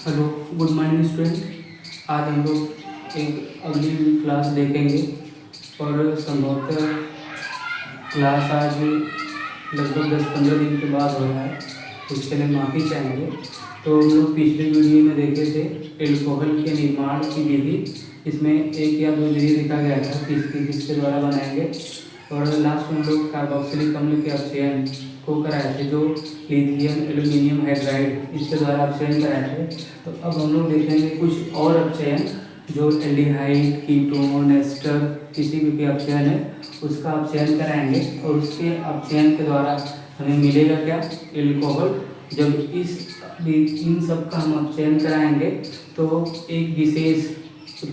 Hello, good morning student. आज हम लोग एक अगली क्लास देखेंगे और संभवतः क्लास आज लगभग 10-15 दिन के बाद हो रहा है, उसके लिए माफ़ी चाहेंगे। तो हम लोग पिछले वीडियो में देखे थे एल्कोहल के निर्माण की विधि। इसमें एक या दो विधि दिखा गया था किसके द्वारा बनाएंगे, और लास्ट में हम लोग कार्बोक्सिलिक अम्ल के अपचयन को कराए थे, जो लिथियम एल्यूमिनियम हाइड्राइड इसके द्वारा अपचयन कराए थे। तो अब हम लोग देखेंगे कुछ और अपचयन, जो एल्डिहाइड, कीटोन, एस्टर किसी भी अपचयन है उसका अपचयन कराएंगे, और उसके अपचयन के द्वारा हमें मिलेगा क्या, एल्कोहल। जब इन सब का हम अपचयन कराएंगे तो एक विशेष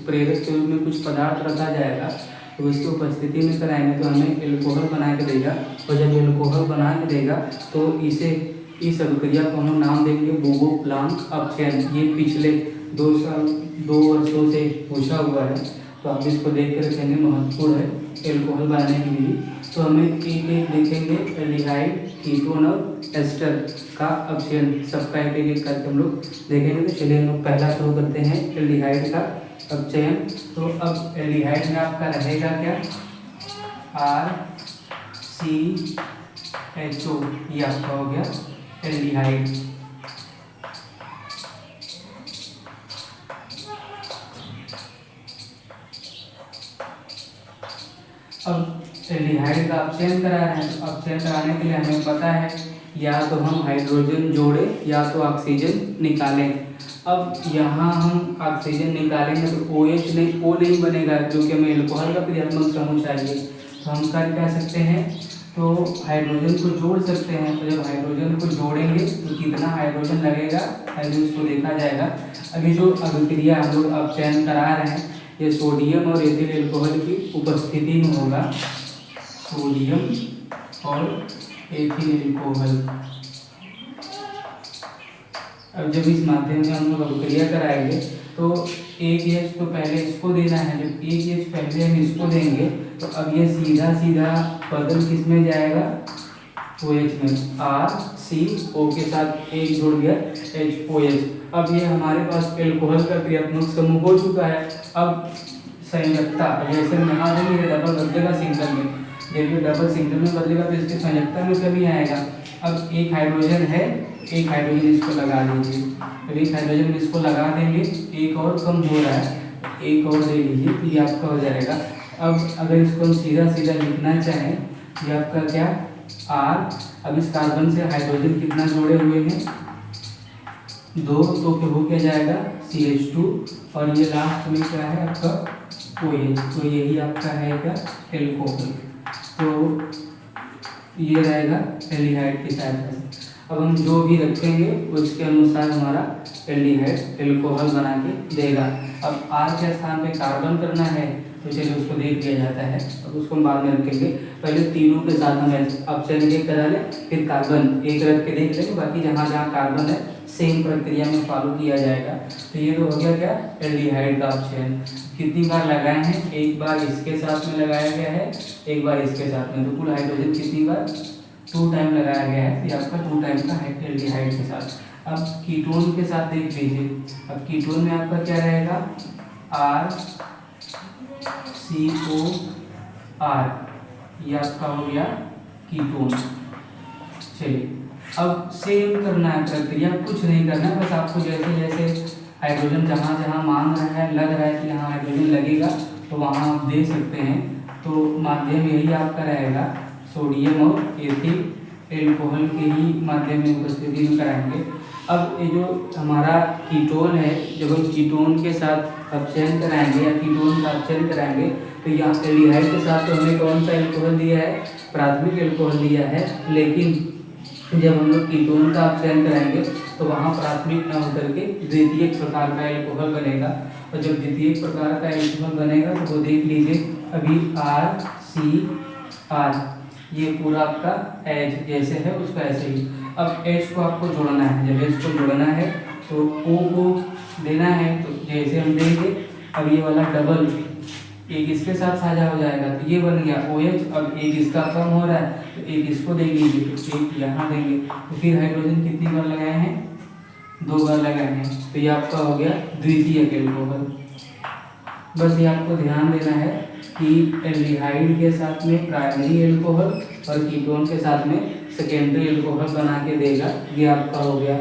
प्रेरक के रूप में कुछ पदार्थ रखा जाएगा, तो उसकी उपस्थिति में कराएंगे तो हमें एल्कोहल बना के देगा। और जब एल्कोहल बना के देगा तो इस अभिक्रिया को हम नाम देंगे बोगो-प्लांक अपचयन। ये पिछले 2 वर्षों से पूछा हुआ है, तो आप इसको देख कर रखेंगे, महत्वपूर्ण है एल्कोहल बनाने के लिए। तो हमें एक देखेंगे एल्डिहाइड, कीटोन और एस्टर का अपचयन, सबका एक करके हम लोग देखेंगे। तो चलिए हम लोग पहला शुरू करते हैं एल्डिहाइड का अपचयन। तो अब एल्डिहाइड में आपका रहेगा क्या, RCHO, ये आपका हो गया एल्डिहाइड। अब एल्डिहाइड का अपचयन करा रहे हैं, तो अपचयन कराने के लिए हमें पता है या तो हम हाइड्रोजन जोड़े या तो ऑक्सीजन निकालें। अब यहाँ हम ऑक्सीजन निकालेंगे तो OH नहीं, O नहीं बनेगा, क्योंकि हमें एल्कोहल का क्रियात्मक समूह चाहिए। तो हम कर क्या सकते हैं, तो हाइड्रोजन को जोड़ सकते हैं। तो जब हाइड्रोजन को जोड़ेंगे तो कितना हाइड्रोजन लगेगा, पहले उसको देखा जाएगा। अभी जो अभिक्रिया हम लोग अपचयन करा रहे हैं, ये सोडियम और एथिल एल्कोहल की उपस्थिति में होगा। सोडियम और एथिल एल्कोहल। अब जब इस माध्यम में हम लोग अभिक्रिया कराएंगे तो एक H तो पहले इसको देना है। जब एक H पहले हम इसको देंगे तो अब ये सीधा सीधा बदल किस में जाएगा, OH में। RCO के साथ एक जोड़ दिया HOH। अब ये हमारे पास एल्कोहल का क्रियात्मक समूह हो चुका है। अब संयोजकता, जैसे हम यहाँ देंगे डबल बदलेगा सिंगल में, जब ये डबल सिंगल में बदलेगा तो इसकी संयोजकता में कमी आएगा। अब एक हाइड्रोजन है, एक हाइड्रोजन इसको लगा दीजिए। अब एक हाइड्रोजन इसको लगा देंगे, एक और कम हो रहा है, एक और दे लीजिए, तो ये आपका हो जाएगा। अब अगर इसको हम सीधा सीधा लिखना चाहें, ये आपका क्या, R। अब इस कार्बन से हाइड्रोजन कितना जोड़े हुए हैं, 2, तो हो क्या जाएगा CH2, और ये लास्ट में क्या है आपका OH। तो यही आपका है क्या, एल्कोहल। तो ये रहेगा एल्डिहाइड की सहायता से। अब हम जो भी रखेंगे उसके अनुसार हमारा एल्डिहाइड एल्कोहल बना के देगा। अब R के स्थान पे कार्बन करना है, तो चलिए उसको देख लिया जाता है, अब उसको हम बाद में रखेंगे। पहले तीनों के साथ हम अपचयन एक करा लें, फिर कार्बन एक रख के देख लेंगे, बाकी जहाँ जहाँ कार्बन है सेम प्रक्रिया में फॉलो किया जाएगा। तो ये तो हो गया क्या, एल्डिहाइड का अपचयन। कितनी बार लगाए हैं, एक बार इसके साथ में लगाया गया है, एक बार इसके साथ में, तो कुल हाइड्रोजन कितनी बार, 2 टाइम लगाया गया है। ये आपका 2 टाइम का है एल्डिहाइड के साथ। अब कीटोन के साथ देख लीजिए। अब कीटोन में आपका क्या रहेगा, RCOR, ये आपका हो गया कीटोन। चलिए अब सेम करना है प्रक्रिया, कुछ नहीं करना है, बस आपको जैसे जैसे हाइड्रोजन जहाँ जहाँ मांग रहा है, लग रहा है कि यहाँ हाइड्रोजन लगेगा, तो वहाँ आप दे सकते हैं। तो माध्यम यही आपका रहेगा, सोडियम और एथिल एल्कोहल के ही माध्यम में उपस्थिति में कराएंगे। अब ये जो हमारा कीटोन है, जब हम कीटोन के साथ अपचयन कराएंगे या कीटोन का अपचयन कराएंगे, तो यहाँ एल्डिहाइड के साथ तो हमने कौन सा एल्कोहल दिया है, प्राथमिक एल्कोहल दिया है। लेकिन जब हम लोग कीटोन का अपचयन कराएंगे तो वहाँ प्राथमिक न होकर के द्वितीयक प्रकार का एल्कोहल बनेगा। और जब द्वितीयक प्रकार का एल्कोहल बनेगा तो वो देख लीजिए, अभी RCR, ये पूरा आपका H जैसे है उसका ऐसे ही। अब H को आपको जोड़ना है, जब H को जोड़ना है तो O को देना है, तो जैसे हम देंगे, अब ये वाला डबल एक इसके साथ साझा हो जाएगा, तो ये बन गया OH। अब एक इसका कम हो रहा है तो एक इसको दे लीजिए, तो एक यहाँ देंगे। तो फिर हाइड्रोजन कितनी बार लगाए हैं, 2 बार लगाए हैं, तो ये आपका हो गया द्वितीयक एल्कोहल। बस ये आपको ध्यान देना है कि एल्डिहाइड के साथ में प्राइमरी एल्कोहल और कीटोन के साथ में सेकेंडरी एल्कोहल बना के देगा, ये आपका हो गया।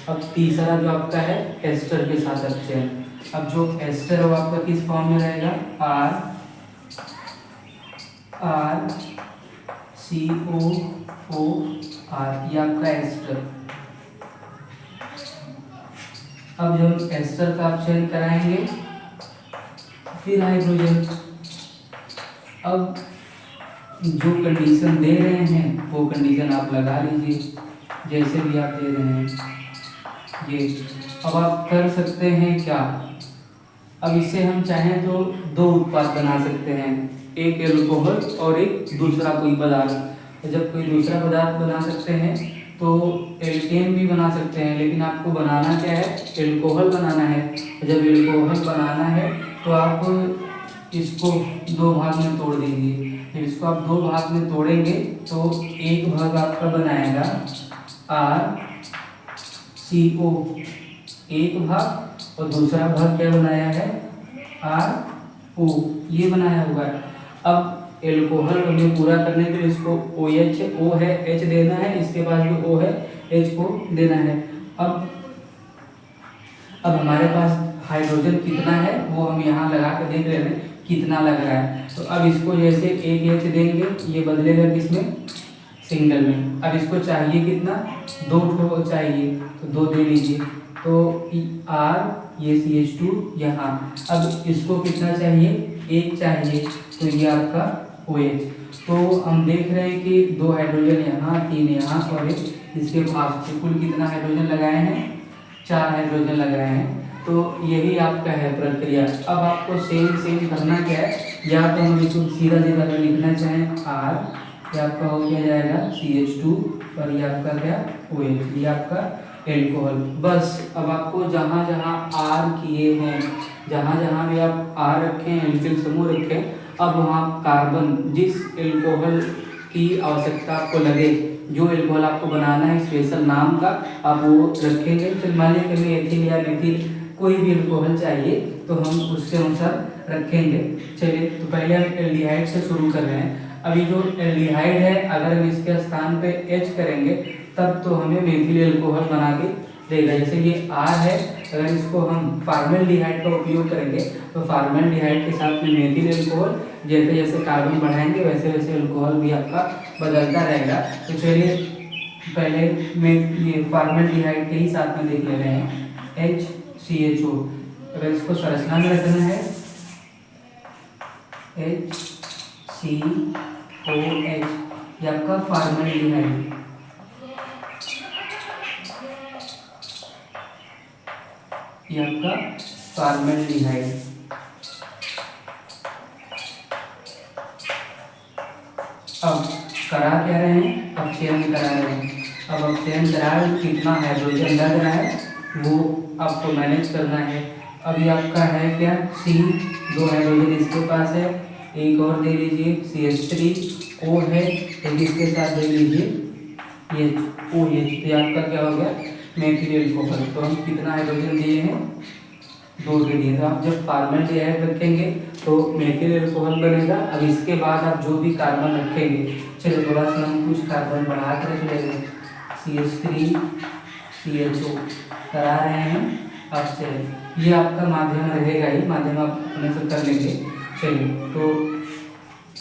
अब तीसरा जो आपका है एस्टर के साथ अपचयन। अब जो एस्टर है वो आपका किस फॉर्म में रहेगा, RCOOR, ये आपका एस्टर। अब जब एस्टर का अपचयन कराएंगे फिर हाइड्रोजन। अब जो कंडीशन दे रहे हैं वो कंडीशन आप लगा लीजिए, जैसे भी आप दे रहे हैं ये। अब आप कर सकते हैं क्या, अब इससे हम चाहें तो 2 उत्पाद बना सकते हैं, एक एल्कोहल और एक दूसरा कोई पदार्थ। जब कोई दूसरा पदार्थ बना सकते हैं तो एल्केन भी बना सकते हैं, लेकिन आपको बनाना क्या है, एल्कोहल बनाना है। जब एल्कोहल बनाना है तो आप इसको 2 भाग में तोड़ दीजिए। जब इसको आप 2 भाग में तोड़ेंगे तो एक भाग आपका बनाएगा RCO, एक भाग, और दूसरा भाग क्या बनाया है, RO, ये बनाया हुआ है। अब एल्कोहल हमें पूरा करने के लिए इसको OH, O है H देना है, इसके बाद जो O है H को देना है। अब हमारे पास हाइड्रोजन कितना है वो हम यहाँ लगा कर देख रहे हैं कितना लग रहा है। तो अब इसको जैसे एक H देंगे, ये बदलेगा किसमें, सिंगल में। अब इसको चाहिए कितना, 2 ठो चाहिए, तो 2 दे लीजिए। तो R, ये CH2 यहाँ। अब इसको कितना चाहिए, 1 चाहिए, तो ये आपका OH। तो हम देख रहे हैं कि 2 हाइड्रोजन यहाँ, 3 यहाँ और 1 इसके पास, कुल कितना हाइड्रोजन लगाए हैं, 4 हाइड्रोजन लगाए हैं। तो यही आपका है प्रक्रिया। अब आपको सेम करना क्या है, या तो हम इसको सीधा अगर लिखना चाहें R, ये आपका हो क्या जाएगा CH2 और ये आपका क्या OH, ये आपका एल्कोहल। बस अब आपको जहाँ जहाँ R किए हैं, जहाँ जहाँ भी आप R रखें, एल्किल समूह रखें, अब वहाँ कार्बन जिस एल्कोहल की आवश्यकता आपको लगे, जो एल्कोहल आपको बनाना है स्पेशल नाम का, आप वो रखेंगे। फिर मान लीजिए कभी एथिल या मेथिल कोई भी एल्कोहल चाहिए तो हम उसके अनुसार रखेंगे। चलिए, तो पहले हम एल्डिहाइड से शुरू कर रहे हैं। अभी जो एल्डिहाइड है, अगर हम इसके स्थान पे H करेंगे तब तो हमें मेथिल एल्कोहल बना के देगा। जैसे ये R है, अगर इसको हम फॉर्मेल्डिहाइड का उपयोग करेंगे तो फॉर्मेल्डिहाइड के साथ में मेथिल एल्कोहल, जैसे जैसे कार्बन बढ़ाएंगे वैसे वैसे एल्कोहल भी आपका बदलता रहेगा। तो चलिए पहले ये फॉर्मेल्डिहाइड के ही साथ में देख ले रहे हैं, HCHO। अगर इसको संरचना में रखना है HCOH, ये आपका फॉर्मेल्डिहाइड। ये आपका फॉर्मेल्डिहाइड। अब करा क्या रहे हैं, अपचयन करा रहे हैं। अब अपचयन करा रहे हैं, कितना हाइड्रोजन लग रहा है वो आपको मैनेज करना है। अभी आपका है क्या, C, 2 हाइड्रोजन इसके पास है, एक और दे लीजिए CH3, O है, तो इसके साथ दे लीजिए OH, तो आपका क्या हो गया, मेथिल एल्कोहल। तो हम कितना हाइड्रोजन दिए हैं, 2 दे दिए। तो आप जब फॉर्मेल्डिहाइड रखेंगे तो मेथिल एल्कोहल बनेगा। अब इसके बाद आप जो भी कार्बन रखेंगे, चलिए थोड़ा सा हम कुछ कार्बन बढ़ा कर रख लेंगे, CH3 CHO करा रहे हैं। अब चलिए, ये आपका माध्यम रहेगा ही, माध्यम आप अपने से कर लेंगे। चलिए, तो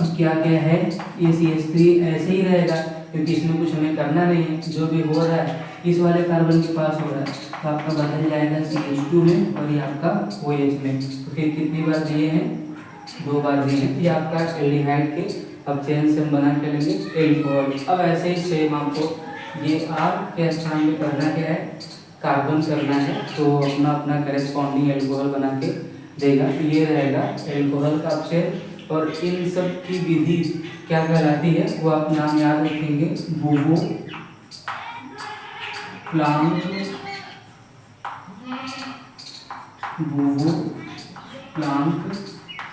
अब क्या क्या है, ये CH3 ऐसे ही रहेगा क्योंकि इसमें कुछ हमें करना नहीं है, जो भी हो रहा है इस वाले कार्बन के पास हो रहा है, तो आपका बदल जाएगा CH2 में और ये आपका OH में। तो फिर कितनी बार दिए हैं, 2 बार दिए हैं। ये आपका एल्डिहाइड के अपचयन से हम बना के लेंगे एल्कोहल। अब ऐसे ही सेम आपको ये R के स्थान पे करना क्या है, कार्बन करना है, तो अपना अपना करेस्पॉन्डिंग एल्कोहल बना के देगा। ये रहेगा एल्कोहल का अपचयन। और इन सब की विधि क्या कहलाती है वो आप नाम याद रखेंगे, बूबो प्लांक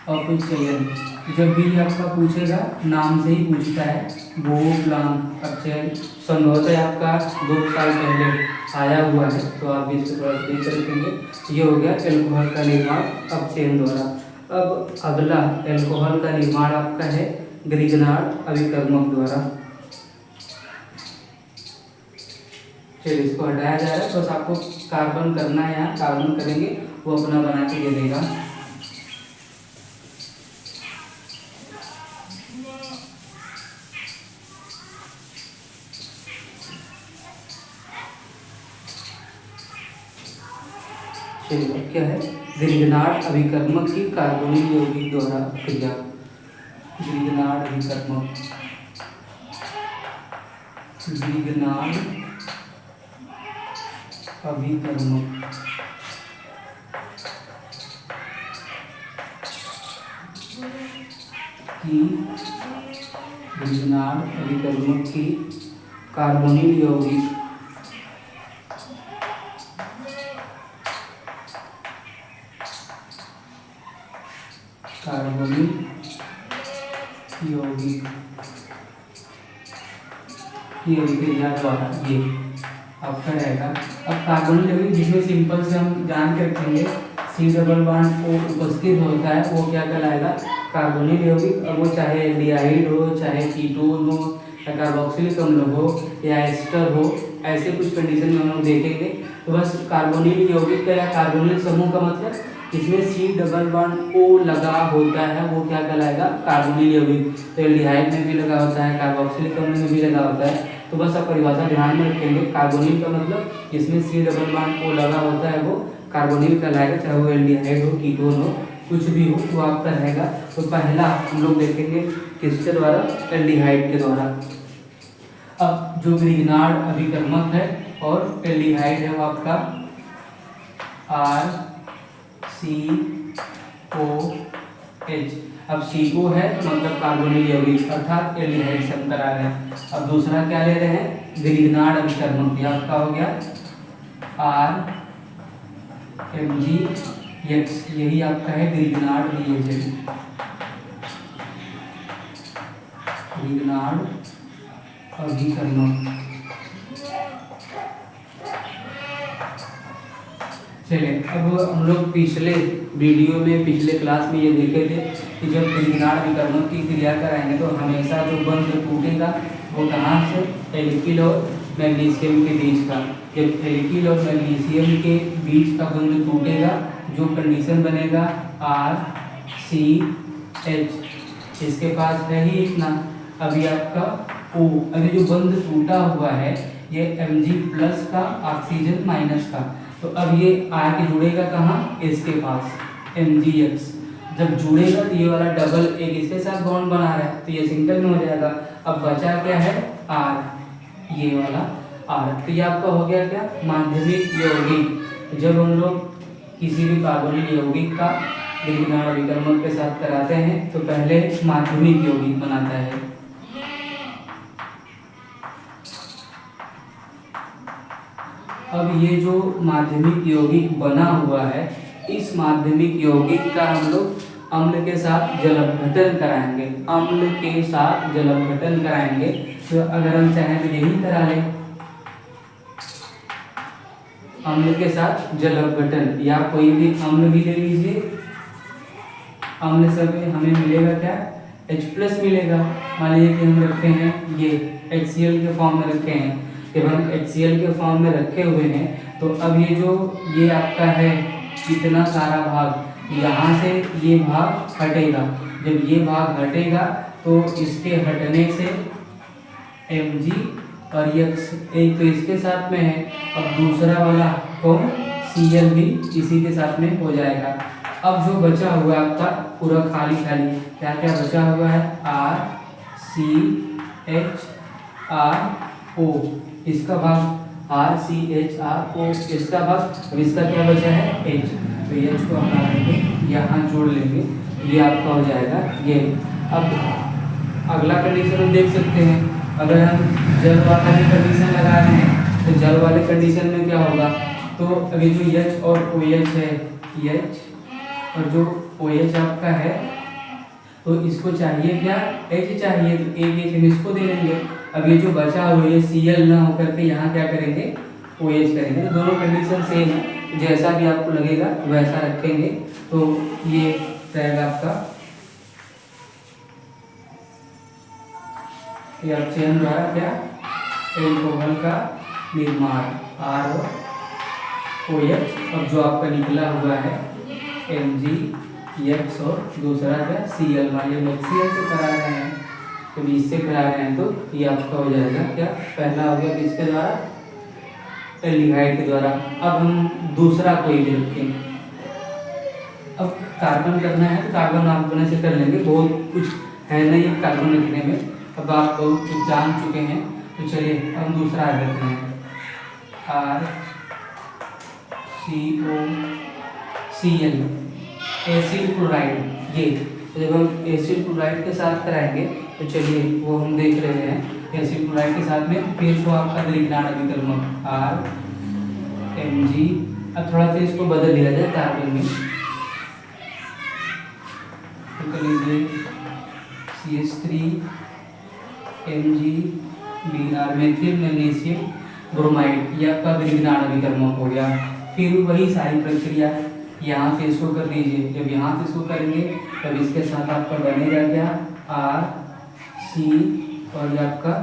अपचयन। जब भी आपका पूछेगा नाम से ही पूछता है, वो प्लान। अब चैन संभवतः आपका 2 साल पहले आया हुआ है, तो आप भी इसको थोड़ा देख कर रखेंगे। ये हो गया एल्कोहल का निर्माण अपचयन द्वारा। अब अगला एल्कोहल का निर्माण आपका है ग्रिगनार्ड अभिकर्मक द्वारा। चलिए इसको हटाया जा रहा है, बस आपको कार्बन करना है, यहाँ कार्बन करेंगे वो अपना बना के दे देगा। चलिए क्या है, ग्रिगनार्ड अभिकर्मक की कार्बोनिल यौगिक द्वारा क्रिया। ग्रिगनार्ड अभिकर्मक, ग्रिगनार्ड अभिकर्मक की, ग्रिगनार्ड अभिकर्मक की कार्बोनिल यौगिक कार्बोनिल यौगिक की अभिक्रिया द्वारा ये आपका रहेगा। अब कार्बोनिल यौगिक जिसमें सिंपल से हम जान के रखेंगे C डबल बॉन्ड O उपस्थित होता है, वो क्या कहलाएगा, कार्बोनिल यौगिक। अब वो चाहे एल्डिहाइड हो, चाहे कीटोन हो, या कार्बोक्सिलिक अम्ल हो, या एस्टर हो, ऐसे कुछ कंडीशन में हम लोग देखेंगे। तो बस कार्बोनिल यौगिक का या कार्बोनिल समूह का मतलब इसमें C डबल बॉन्ड O लगा होता है, वो क्या कहलाएगा, कार्बोनिल यौगिक। तो एल्डिहाइड में भी लगा होता है, कार्बोक्सिलिक अम्ल में भी लगा होता है। तो बस आप परिभाषा ध्यान में रखेंगे, कार्बोनिल का मतलब इसमें C डबल बॉन्ड O लगा होता है, वो कार्बोनिल कहलाएगा, चाहे वो एल्डिहाइड हो, कीटोन हो, कुछ भी हो, वो आपका रहेगा। तो पहला हम लोग देखेंगे किसके द्वारा, एल्डिहाइड के द्वारा। अब जो ग्रिगनार्ड अभिकर्मक है और एल्डिहाइड है वो आपका RCOH। अब CO है मतलब कार्बोनिल यौगिक, अर्थात एल्डिहाइड से हम करा रहे हैं। अब दूसरा क्या ले रहे हैं, ग्रिगनार्ड अभिकर्मक, ये आपका हो गया RMgX, यही आपका है ग्रिगनार्ड रिएजेंट, ग्रिगनार्ड अभिकर्मक। चलिए अब हम लोग पिछले वीडियो में, पिछले क्लास में ये देखे थे कि जब ग्रिगनार्ड अभिकर्मक की क्रिया कराएंगे तो हमेशा जो बंध टूटेगा वो कहाँ से, एल्किल और मैग्नीशियम के बीच का। जब एल्किल और मैग्नीशियम के बीच का बंध टूटेगा, जो कंडीशन बनेगा RCH, इसके पास है ही इतना। अभी आपका O, अभी जो बंध टूटा हुआ है ये Mg+ का, ऑक्सीजन माइनस का, तो अब ये आके जुड़ेगा कहाँ, इसके पास MgX। जब जुड़ेगा तो ये वाला डबल एक इसके साथ बॉन्ड बना रहा है, तो ये सिंगल में हो जाएगा। अब बचा क्या है, R, ये वाला R। तो ये आपका हो गया क्या, माध्यमिक यौगिक। जब हम लोग किसी भी कार्बोनिल यौगिक का ग्रिगनार्ड अभिकर्मक के साथ कराते हैं तो पहले माध्यमिक यौगिक बनाता है। अब ये जो माध्यमिक यौगिक बना हुआ है, इस माध्यमिक यौगिक का हम लोग अम्ल के साथ जलपघटन कराएंगे, अम्ल के साथ जलपघटन कराएंगे। तो अगर हम चाहें तो यही करा लें, अम्ल के साथ जलपघटन, या कोई भी अम्ल भी ले लीजिए। अम्ल से हमें मिलेगा क्या, H+ मिलेगा। मान लीजिए कि हम रखे हैं ये HCl के फॉर्म में रखे हैं, जब हम HCl के फॉर्म में रखे हुए हैं तो अब ये जो ये आपका है इतना सारा भाग, यहाँ से ये भाग हटेगा। जब ये भाग हटेगा तो इसके हटने से Mg और X एक तो इसके साथ में है, अब दूसरा वाला कौन, Cl भी इसी के साथ में हो जाएगा। अब जो बचा हुआ आपका पूरा खाली खाली, क्या क्या बचा हुआ है, RCHRO, इसका भाग RCHRO, इसका भाग, अब इसका क्या बचा है, H। तो H को हटा करके यहाँ जोड़ लेंगे, ये आपका हो जाएगा ये। अब अगला कंडीशन हम देख सकते हैं, अगर हम जल वाला की कंडीशन लगा रहे हैं तो जल वाले कंडीशन में क्या होगा, तो अभी जो H और OH है, H और जो OH आपका है तो इसको चाहिए क्या, H चाहिए, तो एक H हम इसको दे देंगे। अब ये जो बचा हुआ ये Cl ना होकर के यहाँ क्या करेंगे, OH करेंगे। तो दोनों कंडीशन सेम है, जैसा भी आपको लगेगा वैसा रखेंगे। तो ये रहेगा आपका या चयन द्वारा क्या एल्कोहल का निर्माण ROOH। अब जो आपका निकला हुआ है MgX और दूसरा क्या Cl, मान लिया HCl से करा रहे हैं तो इससे करा रहे हैं, तो ये आपका हो जाएगा क्या, पहला हो गया किसके द्वारा, एल्डिहाइड के द्वारा। अब हम दूसरा कोई भी रखें। अब कार्बन करना है तो कार्बन आप अपने से कर लेंगे, बहुत कुछ है नहीं कार्बन लिखने में, अब आप बहुत कुछ जान चुके हैं। तो चलिए अब हम दूसरा रखते हैं RCOCl एसिड क्लोराइड। ये तो जब हम एसिड क्लोराइड के साथ कराएंगे तो चलिए वो हम देख रहे हैं। एसिड क्लोराइड के साथ में फिर तो आपका द्विघात अभिकर्मक RMg। अब थोड़ा सा इसको बदल लिया जाए कार्बन में, तो कर लीजिए CH3 MgBr methyl magnesium bromide, ये आपका द्विघात अभिकर्मक हो गया। फिर वही सारी प्रक्रिया यहाँ से इसको कर दीजिए। जब यहाँ से इसको करेंगे तब इसके साथ आपका बनेगा क्या RC और ये आपका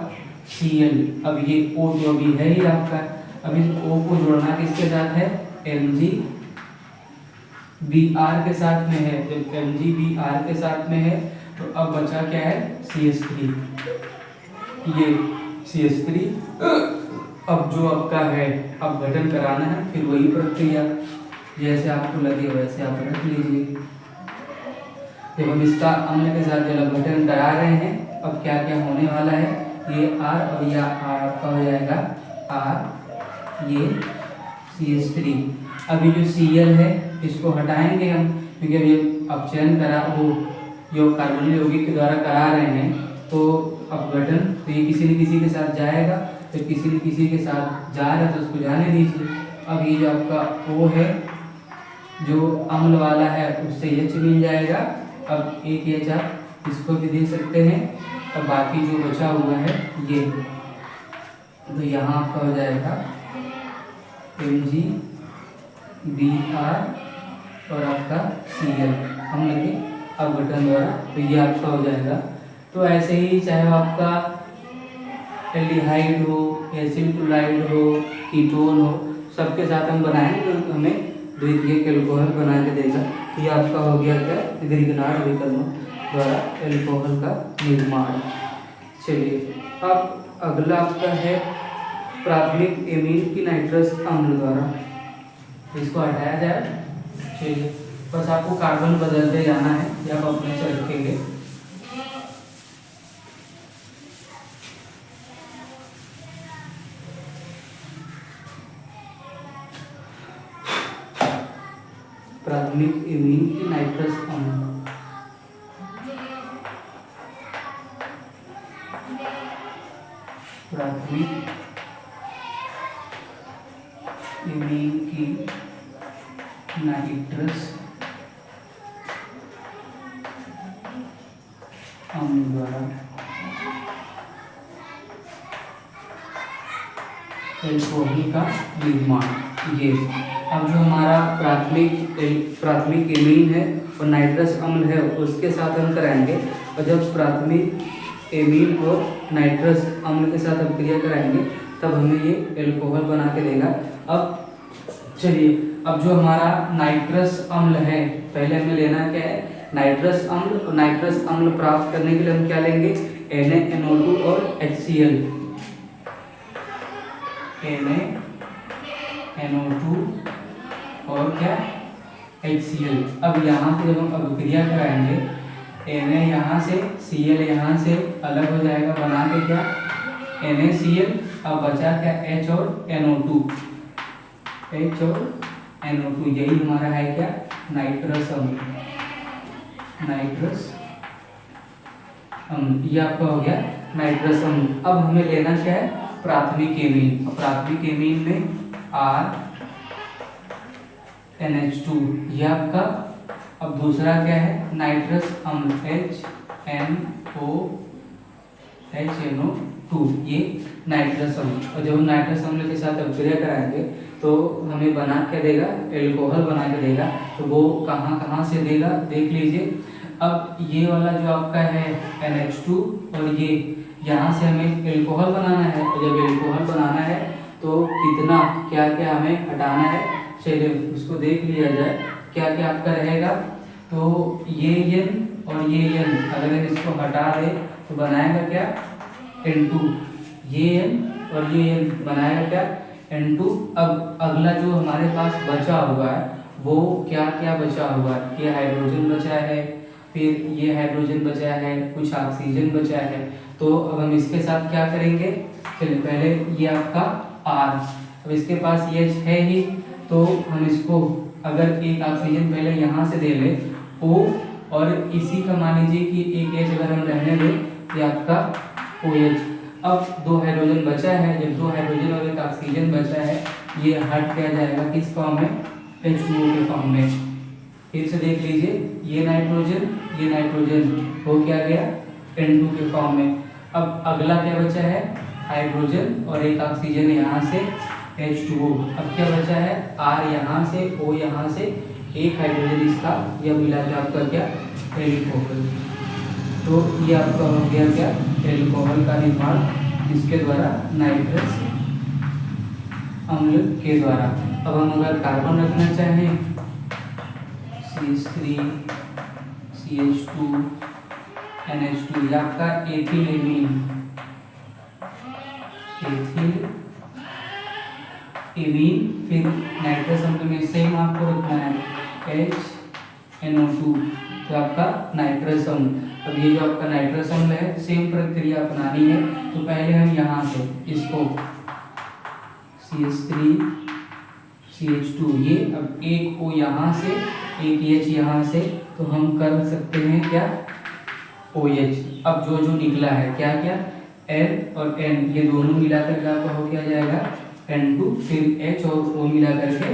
Cl। अब ये O जो अभी है ही आपका, अब इस O को जोड़ना किसके साथ है, MgBr के साथ में है। जब MgBr के साथ में है तो अब बचा क्या है CH3, ये CH3। अब जो आपका है अब गठन कराना है, फिर वही प्रक्रिया जैसे आपको लगे वैसे आप रख लीजिए। जब हम इसका अम्ल के साथ जल गठन करा रहे हैं, अब क्या क्या होने वाला है, ये R और यह R आपका हो जाएगा R, ये CH3। अभी जो Cl है इसको हटाएंगे हम, क्योंकि अभी अब चयन करा वो जो कार्बोनिल यौगिक के द्वारा करा रहे हैं, तो अपघटन तो ये किसी न किसी के साथ जाएगा, तो किसी न किसी के साथ जा रहा है तो उसको जाने दीजिए। अब ये जो आपका O है जो अम्ल वाला है उससे H मिल जाएगा। अब एक H आप इसको भी दे सकते हैं। अब बाकी जो बचा हुआ है ये, तो यहाँ आपका हो जाएगा MgBr और आपका Cl अम्ल के अपघटन द्वारा, तो ये आपका हो जाएगा। तो ऐसे ही चाहे आपका एल्डिहाइड हो, एसिड क्लोराइड हो, कीटोन हो, सबके साथ हम बनाएंगे तो हमें द्वितीयक एल्कोहल बना के देगा। ये आपका हो गया क्या, द्विघात अभिकर्मक द्वारा एल्कोहल का निर्माण। चलिए अब अगला आपका है प्राथमिक एमीन की नाइट्रस अम्ल द्वारा, इसको हटाया जाए। चलिए बस आपको कार्बन बदलते जाना है, या आप अपने से रखेंगे। प्राथमिक एमीन की नाइट्रस अम्ल, प्राथमिक एमीन की नाइट्रस अम्ल द्वारा एल्कोहल का निर्माण। ये अब जो हमारा प्राथमिक एमीन है और नाइट्रस अम्ल है उसके साथ हम कराएंगे, और जब प्राथमिक एमीन और नाइट्रस अम्ल के साथ हम क्रिया कराएंगे तब हमें ये एल्कोहल बना के देगा। अब चलिए अब जो हमारा नाइट्रस अम्ल है, पहले हमें लेना क्या है नाइट्रस अम्ल, और नाइट्रस अम्ल प्राप्त करने के लिए हम क्या लेंगे NaNO2 और HCl, NaNO2 और क्या HCl। अब यहाँ से जब हम अभिक्रिया कराएंगे, Na यहाँ से Cl यहाँ से अलग हो जाएगा, बना के क्या NaCl। अब बचा क्या H और NO2, H और NO2, यही हमारा है क्या नाइट्रस अम्ल, नाइट्रस अम्ल। ये आपका हो गया नाइट्रस अम्ल। अब हमें लेना क्या है प्राथमिक एमीन, और प्राथमिक एमीन में R NH2, ये आपका अब दूसरा क्या है, नाइट्रस अम्ल HNO2, ये नाइट्रस अम्ल। और जब हम नाइट्रस अम्ल के साथ अभिक्रिया कराएंगे तो हमें बना क्या देगा, एल्कोहल बना के देगा। तो वो कहाँ कहाँ से देगा देख लीजिए। अब ये वाला जो आपका है NH2 और ये यहाँ से हमें एल्कोहल बनाना है। और जब एल्कोहल बनाना है तो कितना क्या क्या हमें हटाना है, चलिए उसको देख लिया जाए। क्या क्या आपका रहेगा, तो ये N और ये N अगर हम इसको हटा दें तो बनाएगा क्या, N2। ये N और ये N बनाएगा क्या, N2। अब अगला जो हमारे पास बचा हुआ है वो क्या क्या बचा हुआ है, ये हाइड्रोजन बचा है, फिर ये हाइड्रोजन बचा है, कुछ ऑक्सीजन बचा है। तो अब हम इसके साथ क्या करेंगे, चलिए पहले ये आपका R, अब इसके पास H है ही, तो हम इसको अगर एक ऑक्सीजन पहले यहाँ से दे ले O, और इसी का मान लीजिए कि एक H अगर हम रहने दें, ये आपका OH। अब 2 हाइड्रोजन बचा है, जब 2 हाइड्रोजन और एक ऑक्सीजन बचा है, ये हट किया जाएगा किस फॉर्म में, H2O के फॉर्म में। फिर से देख लीजिए, ये नाइट्रोजन हो क्या गया, N2 के फॉर्म में। अब अगला क्या बचा है, हाइड्रोजन और एक ऑक्सीजन यहाँ से H2O। अब क्या बचा है, R यहाँ से, O यहाँ से, एक हाइड्रोजन इसका, यह मिला के आपका क्या, एल्कोहल। तो ये आपका हो गया क्या, एल्कोहल का निर्माण, जिसके द्वारा नाइट्रस अम्ल के द्वारा। अब हम अगर कार्बन रखना चाहें, CH3 CH2 NH2, या आपका एथिल एमीन, फिर नाइट्रस अम्ल में सेम आपको रखना है HNO2, तो आपका नाइट्रस अम्ल। अब ये जो आपका नाइट्रस अम्ल है, सेम प्रक्रिया अपनानी है। तो पहले हम यहाँ से इसको CH3 CH2, ये अब एक O यहाँ से, एक H यहाँ से, तो हम कर सकते हैं क्या, OH। अब जो जो निकला है क्या क्या, L और N, ये दोनों मिला करके आपका हो क्या जाएगा, N2, फिर H और O मिला करके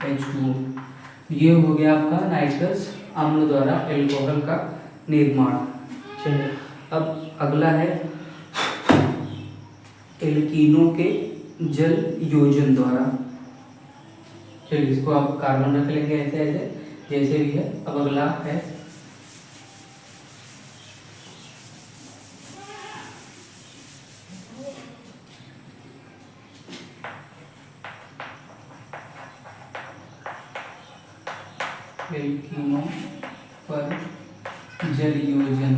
H2O। ये हो गया आपका नाइट्रस अम्ल द्वारा एल्कोहल का निर्माण। चलिए अब अगला है एल्कीनों के जल योजन द्वारा। चलिए इसको आप कार्बन रख लेंगे ऐसे ऐसे जैसे भी है। अब अगला है एल्कीनों पर जल योजन।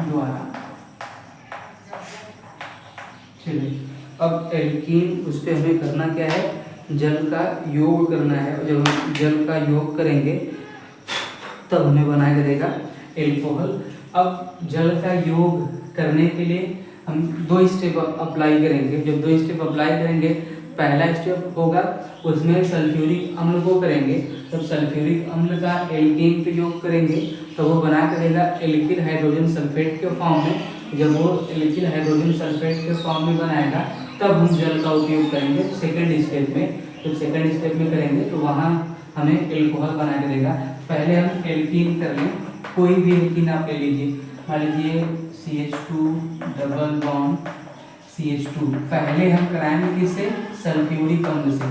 द्वारा, चलिए अब एल्कीन उस पर हमें करना क्या है, जल का योग करना है। जब हम जल का योग करेंगे तब हमें बना के देगा एल्कोहल। अब जल का योग करने के लिए हम 2 स्टेप अप्लाई करेंगे। जब 2 स्टेप अप्लाई करेंगे, पहला स्टेप होगा उसमें सल्फ्यूरिक अम्ल को करेंगे। तब सल्फ्यूरिक अम्ल का एल्कीन पे योग करेंगे तो वो बना कर देगा एल्किल हाइड्रोजन सल्फेट के फॉर्म में। जब वो एल्किल हाइड्रोजन सल्फेट के फॉर्म में बनाएगा तब हम जल का उपयोग करेंगे सेकंड स्टेप में। जब सेकंड स्टेप में करेंगे तो वहाँ हमें एल्कोहल बना के देगा। पहले हम एल्कीन कर लें, कोई भी एल्कीन आप ले लीजिए। मान लीजिए CH2 डबल बॉन्ड CH2। पहले हम कराएंगे किससे, सल्फ्यूरिक अम्ल से।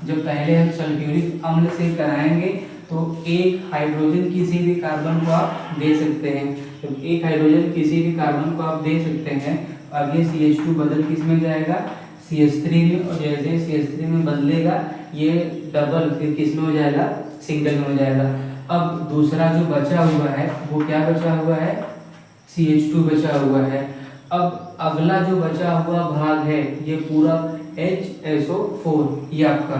जब पहले हम सल्फ्यूरिक अम्ल से कराएंगे तो एक हाइड्रोजन किसी भी कार्बन को आप दे सकते हैं। जब एक हाइड्रोजन किसी भी कार्बन को आप दे सकते हैं, आगे CH2 बदल किस में जाएगा, CH3 में। और जैसे CH3 में बदलेगा ये डबल फिर किस में हो जाएगा, सिंगल में हो जाएगा। अब दूसरा जो बचा हुआ है वो क्या बचा हुआ है, CH2 बचा हुआ है। अब अगला जो बचा हुआ भाग है ये पूरा HSO4, ये आपका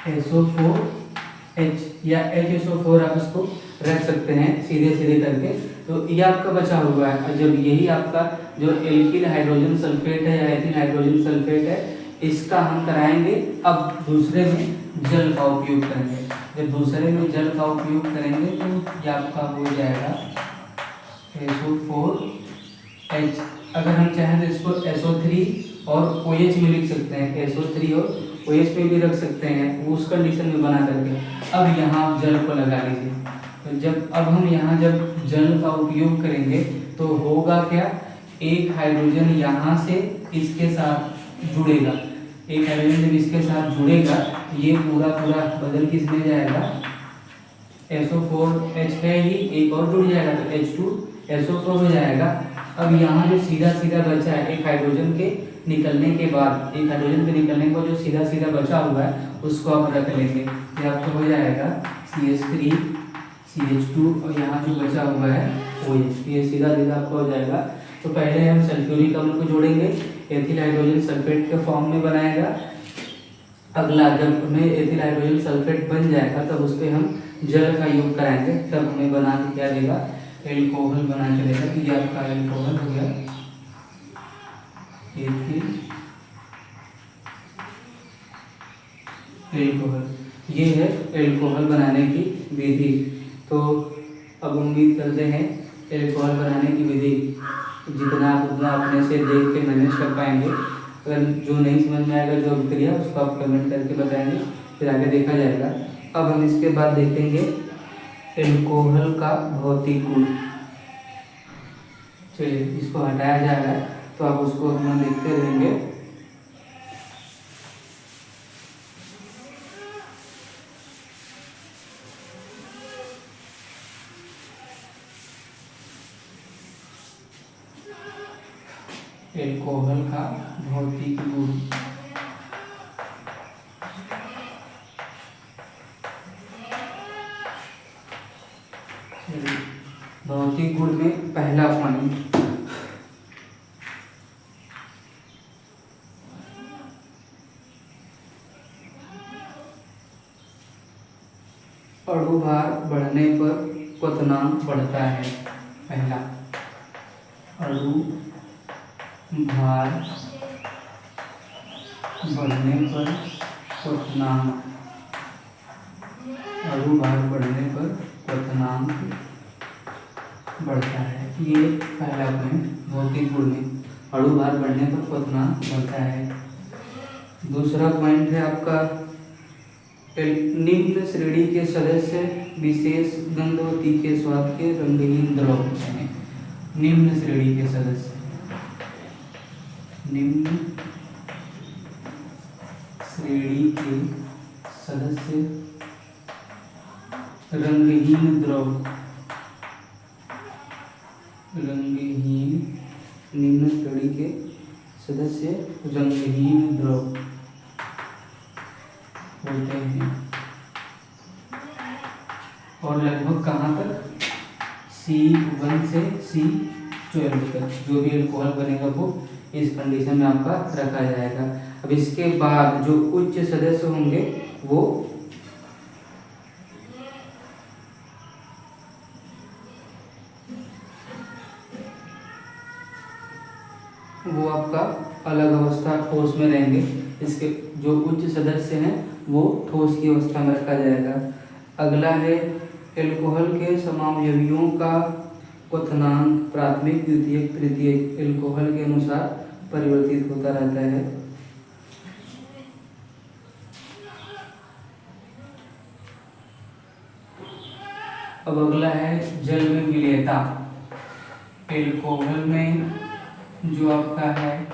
SO4H या HSO4 आप इसको रख सकते हैं सीधे सीधे करके। तो ये आपका बचा हुआ है। और जब यही आपका जो एल्किल हाइड्रोजन सल्फेट है या एथिल हाइड्रोजन सल्फेट है, इसका हम कराएंगे अब दूसरे में जल का उपयोग करेंगे। जब दूसरे में जल का उपयोग करेंगे तो ये आपका हो जाएगा SO4H। अगर हम चाहें तो इसको SO3 और OH में लिख सकते हैं, SO3 और OH में भी रख सकते हैं, वो उस कंडीशन में बना करके। अब यहाँ आप जल को लगा लीजिए, तो अब हम यहाँ जब जल का उपयोग करेंगे तो होगा क्या, एक हाइड्रोजन यहाँ से इसके साथ जुड़ेगा, एक हाइड्रोजन जब इसके साथ जुड़ेगा ये पूरा बदल किस में जाएगा, SO4H है ही, एक और जुड़ जाएगा तो H2SO4 हो जाएगा। अब यहाँ जो सीधा बचा है, एक हाइड्रोजन के निकलने के बाद, एक हाइड्रोजन के निकलने को जो सीधा बचा हुआ है उसको आप रख लेंगे, ये आपको हो जाएगा CH3 CH2 और यहाँ जो बचा हुआ है OH, ये सीधा आपको हो जाएगा। तो पहले हम सल्फ्यूरिक अम्ल को जोड़ेंगे, एथिल हाइड्रोजन सल्फेट के फॉर्म में बनाएगा। अगला जब हमें एथिल हाइड्रोजन सल्फेट बन जाएगा तब उस पर हम जल का योग कराएंगे, तब हमें बना के क्या देगा, एल्कोहल बना के देगा। तो ये आपका एल्कोहल हो गया, एथिल एल्कोहल, ये है एल्कोहल बनाने की विधि। तो अब उम्मीद करते हैं एल्कोहल बनाने की विधि जितना आप उतना अपने से देख के मैनेज कर पाएंगे। अगर जो नहीं समझ में आएगा, जो अभिक्रिया, उसको आप कमेंट करके बताएंगे, फिर आगे देखा जाएगा। अब हम इसके बाद देखेंगे एल्कोहल का भौतिक गुण। चलिए इसको हटाया जा रहा है तो आप उसको अपना देखते रहेंगे। एल्कोहल का भौतिक गुण, भौतिक गुण में पहला पॉइंट, अणुभार बढ़ने पर क्वथनांक बढ़ता है। पहला, अणुभार बढ़ने पर क्वथनांक, अणुभार बढ़ने पर क्वथनांक बढ़ता है। ये पहला पॉइंट भौतिक गुण में, अणुभार बढ़ने पर क्वथनांक बढ़ता है। दूसरा पॉइंट है आपका निम्न श्रेणी के सदस्य विशेष गंध व तीखे स्वाद के रंगहीन द्रव होते हैं। निम्न श्रेणी के सदस्य, निम्न श्रेणी के सदस्य रंगहीन द्रव, रंगहीन, निम्न श्रेणी के सदस्य रंगहीन द्रव होते हैं। और लगभग कहाँ तक, C1 से C12 तक जो भी एल्कोहल बनेगा वो इस कंडीशन में आपका रखा जाएगा। अब इसके बाद जो उच्च सदस्य होंगे वो आपका अलग अवस्था ठोस में रहेंगे। इसके जो उच्च सदस्य हैं वो ठोस की अवस्था में रखा जाएगा। अगला है एल्कोहल के समावयवियों का क्वथनांक प्राथमिक, द्वितीयक, तृतीयक एल्कोहल के अनुसार परिवर्तित होता रहता है। अब अगला है जल में विलेयता। एल्कोहल में जो आपका है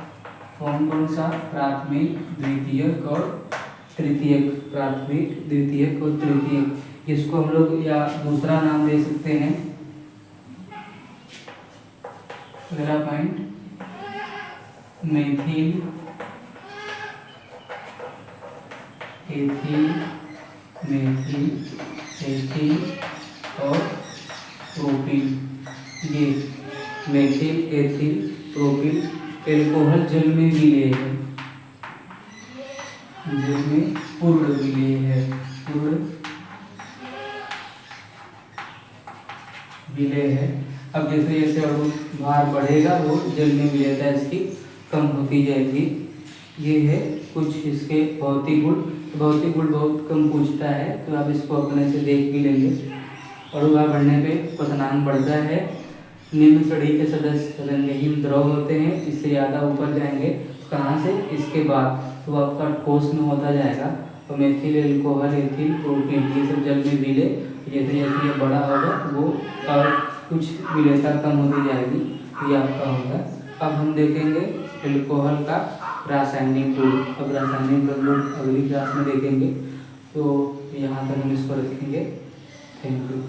कौन सा, प्राथमिक, द्वितीयक और तृतीयक, प्राथमिक, द्वितीयक और तृतीयक। इसको हम लोग या दूसरा नाम दे सकते हैं। पहला point methyl, ethyl, methyl, ethyl और प्रोपिल। ये मेथिल, एथिल, प्रोपिल एल्कोहल जल में विलेय है, जल में पूर्ण विलेय है, पूर्ण विलेय है। अब जैसे जैसे अणुभार बढ़ेगा वो जल में विलेयता इसकी कम होती जाएगी। ये है कुछ इसके भौतिक गुण। भौतिक गुण बहुत कम पूछता है तो आप इसको अपने से देख भी लेंगे। अणुभार बढ़ने पे क्वथनांक बढ़ता है। निम्न श्रेणी के सदस्य रंगहीन द्रव होते हैं, इससे ज़्यादा ऊपर जाएंगे कहाँ से, इसके बाद तो आपका ठोस में होता जाएगा। तो मेथिल एल्कोहल एथिल प्रोपेन ये सब जल में विलय, जैसे जैसे ये बड़ा होगा वो और कुछ विलेयता कम होती जाएगी, ये आपका होगा। अब हम देखेंगे एल्कोहल का रासायनिक गुण। अब रासायनिक गुण लोग अगली क्लास में देखेंगे, तो यहाँ तक हम इसको रखेंगे। Thank you.